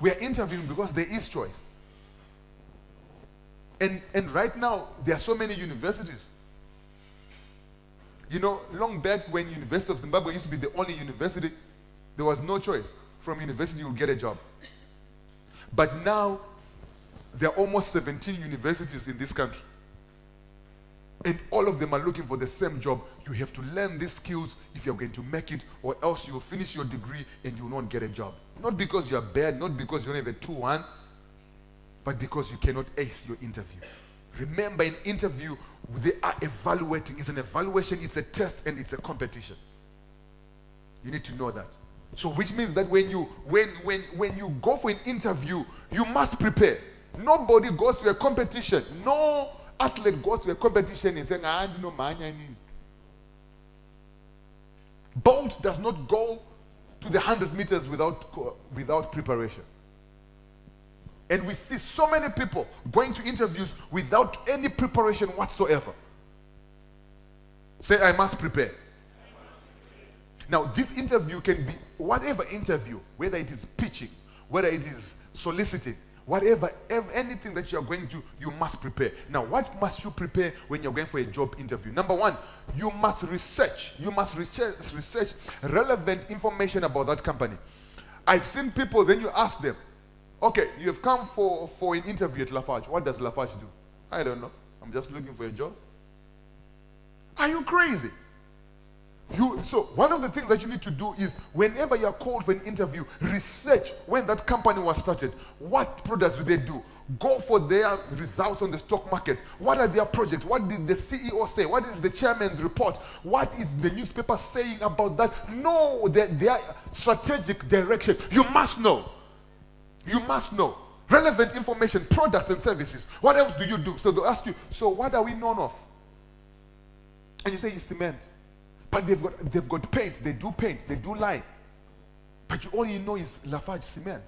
We are interviewing because there is choice. And right now, there are so many universities. You know, long back when University of Zimbabwe used to be the only university, there was no choice. From university, you would get a job. But now, there are almost 17 universities in this country. And all of them are looking for the same job. You have to learn these skills if you're going to make it, or else you'll finish your degree and you will not get a job. Not because you're bad, not because you don't have a 2-1, but because you cannot ace your interview. Remember, in interview, they are evaluating. It's an evaluation, it's a test, and it's a competition. You need to know that. So which means that when you go for an interview, you must prepare. Nobody goes to a competition. No athlete goes to a competition and saying, I don't know, man. Bolt does not go to the 100 meters without preparation. And we see so many people going to interviews without any preparation whatsoever. Say, I must prepare. Now, this interview can be whatever interview, whether it is pitching, whether it is soliciting, whatever, anything that you are going to, you must prepare. Now, what must you prepare when you're going for a job interview? Number one, you must research. You must research relevant information about that company. I've seen people, then you ask them, okay, you have come for an interview at Lafarge. What does Lafarge do? I don't know. I'm just looking for a job. Are you crazy? So one of the things that you need to do is whenever you are called for an interview, research when that company was started. What products do they do? Go for their results on the stock market. What are their projects? What did the CEO say? What is the chairman's report? What is the newspaper saying about that? Know their strategic direction. You must know. You must know. Relevant information, products and services. What else do you do? So they'll ask you, so what are we known of? And you say, it's cement. But they've got paint, they do lime. But you only know is Lafarge cement.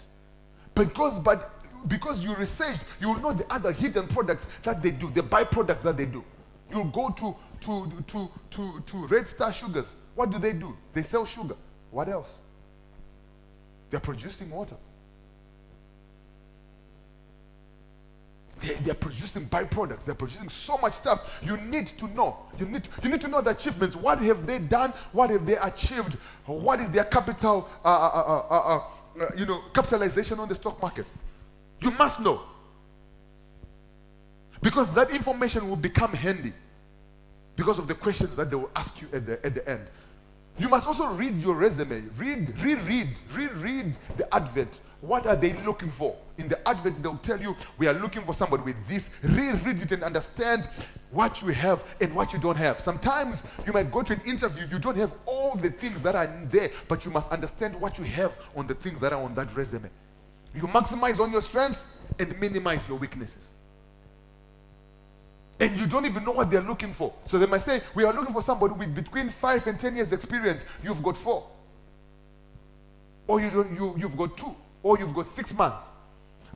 Because you researched, you will know the other hidden products that they do, the byproducts that they do. You'll go to Red Star Sugars. What do? They sell sugar. What else? They're producing water. They're producing byproducts. They're producing so much stuff. You need to know. You need to know the achievements. What have they done? What have they achieved? What is their capital, capitalization on the stock market? You must know. Because that information will become handy because of the questions that they will ask you at the end. You must also read your resume. Reread the advert. What are they looking for? In the advert, they'll tell you, we are looking for somebody with this. Reread it and understand what you have and what you don't have. Sometimes you might go to an interview, you don't have all the things that are there, but you must understand what you have on the things that are on that resume. You maximize on your strengths and minimize your weaknesses. And you don't even know what they're looking for. So they might say, we are looking for somebody with between 5 and 10 years experience. You've got 4. Or you've got 2. Or you've got 6 months.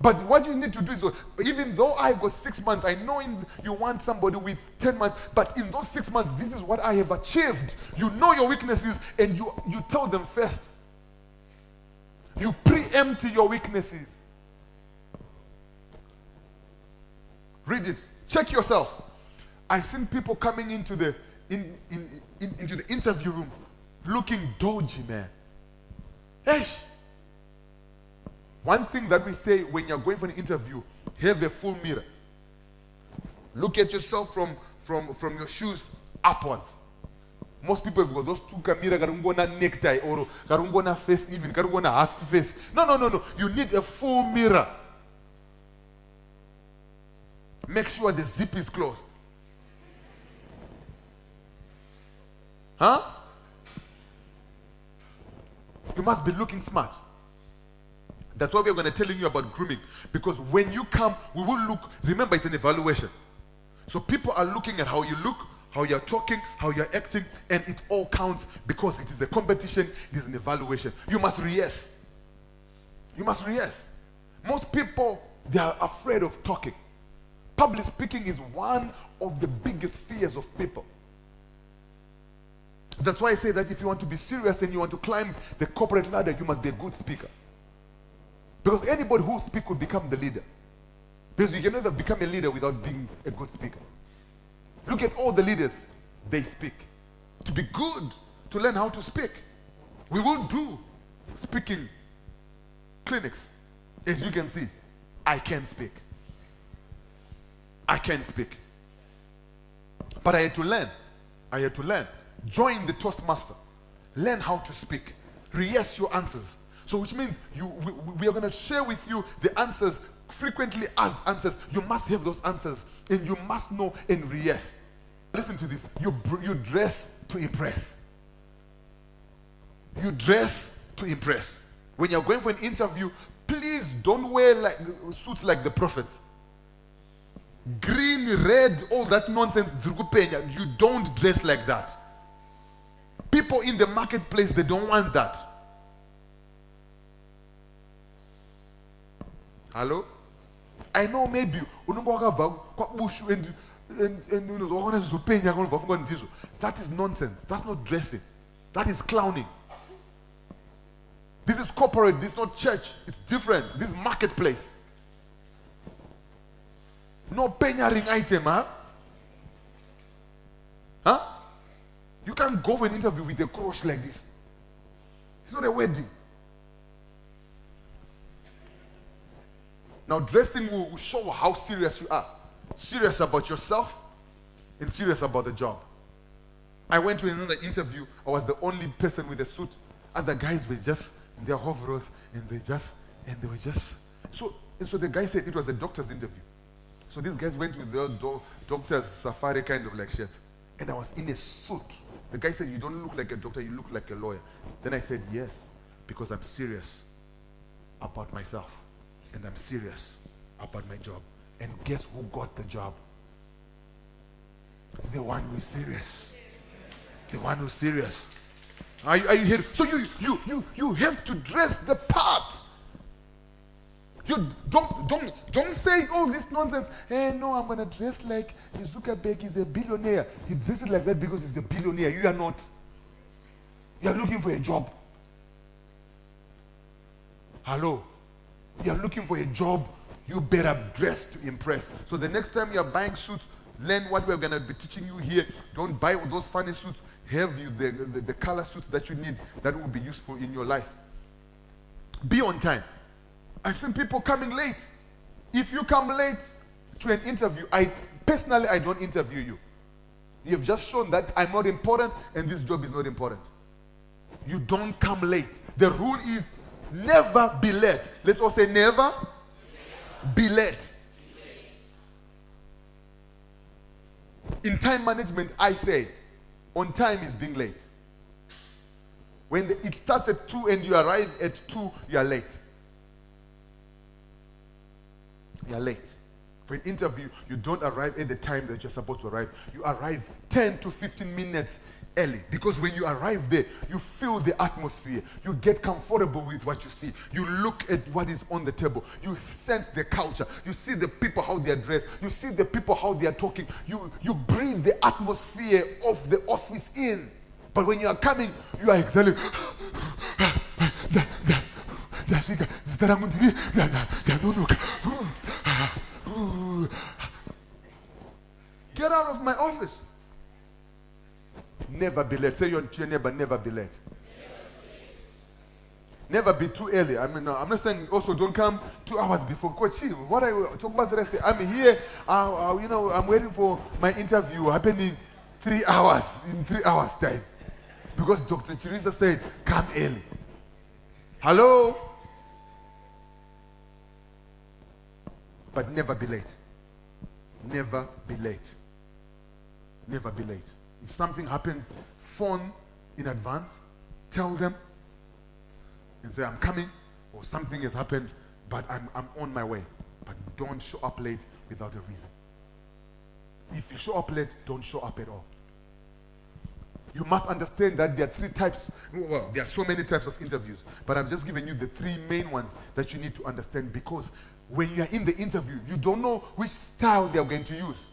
But what you need to do is, even though I've got 6 months, I know you want somebody with 10 months, but in those 6 months, this is what I have achieved. You know your weaknesses and you tell them first. You preempt your weaknesses. Read it. Check yourself. I've seen people coming into the interview room looking dodgy, man. Hey. One thing that we say when you're going for an interview, have a full mirror. Look at yourself from your shoes upwards. Most people have got those two cameras, karungona necktie or karungona face, even karungona half face. No. You need a full mirror. Make sure the zip is closed. Huh? You must be looking smart. That's why we're going to tell you about grooming. Because when you come, we will look. Remember, it's an evaluation. So people are looking at how you look, how you're talking, how you're acting, and it all counts because it is a competition, it is an evaluation. You must rehearse. You must rehearse. Most people, they are afraid of talking. Public speaking is one of the biggest fears of people. That's why I say that if you want to be serious and you want to climb the corporate ladder, you must be a good speaker. Because anybody who speaks will become the leader. Because you can never become a leader without being a good speaker. Look at all the leaders. They speak. To be good, to learn how to speak. We will do speaking clinics. As you can see, I can speak. I can speak. But I had to learn. I had to learn. Join the Toastmaster. Learn how to speak. Rehearse your answers. So which means we are going to share with you the answers, frequently asked answers. You must have those answers and you must know and rehearse. Listen to this. You dress to impress. You dress to impress. When you're going for an interview, please don't wear suits like the prophets. Green, red, all that nonsense. You don't dress like that. People in the marketplace, they don't want that. Hello? I know maybe that is nonsense. That's not dressing. That is clowning. This is corporate. This is not church. It's different. This is marketplace. No penya ring item, huh? Huh? You can't go for an interview with a crush like this. It's not a wedding. Now, dressing will show how serious you are. Serious about yourself and serious about the job. I went to another interview. I was the only person with a suit. Other guys were just in their overalls and they were just. So the guy said it was a doctor's interview. So these guys went with their doctor's safari kind of like shirts. And I was in a suit. The guy said, you don't look like a doctor, you look like a lawyer. Then I said, yes, because I'm serious about myself. And I'm serious about my job. And guess who got the job? The one who is serious. The one who's serious. Are you here? So you have to dress the part. You don't say all this nonsense. Hey, no, I'm gonna dress like Zuckerberg is a billionaire. He dresses like that because he's a billionaire. You are not. You are looking for a job. Hello. You are looking for a job. You better dress to impress. So the next time you are buying suits, learn what we're gonna be teaching you here. Don't buy all those funny suits. Have you the color suits that you need that will be useful in your life. Be on time. I've seen people coming late. If you come late to an interview, I don't interview you. You have just shown that I'm not important and this job is not important. You don't come late. The rule is never be late. Let's all say never be late. In time management, I say on time is being late. When it starts at 2 and you arrive at 2, you are late. You are late. For an interview, you don't arrive at the time that you're supposed to arrive. You arrive 10 to 15 minutes early. Because when you arrive there, you feel the atmosphere. You get comfortable with what you see. You look at what is on the table. You sense the culture. You see the people, how they are dressed. You see the people, how they are talking. You breathe the atmosphere of the office in. But when you are coming, you are exhaling. Get out of my office. Never be late. Say to your neighbor, never be late. Never be too early. I mean, I'm not saying also don't come 2 hours before. Coach, what I talk about today, I'm here, I'm waiting for my interview happening 3 hours, in 3 hours time. Because Dr. CHIRISA said, come early. Hello? But never be late. Never be late. Never be late. If something happens, phone in advance, tell them, and say, I'm coming, or something has happened, but I'm on my way. But don't show up late without a reason. If you show up late, don't show up at all. You must understand that there are 3 types, well, there are so many types of interviews, but I'm just giving you the 3 main ones that you need to understand, because when you are in the interview, you don't know which style they are going to use.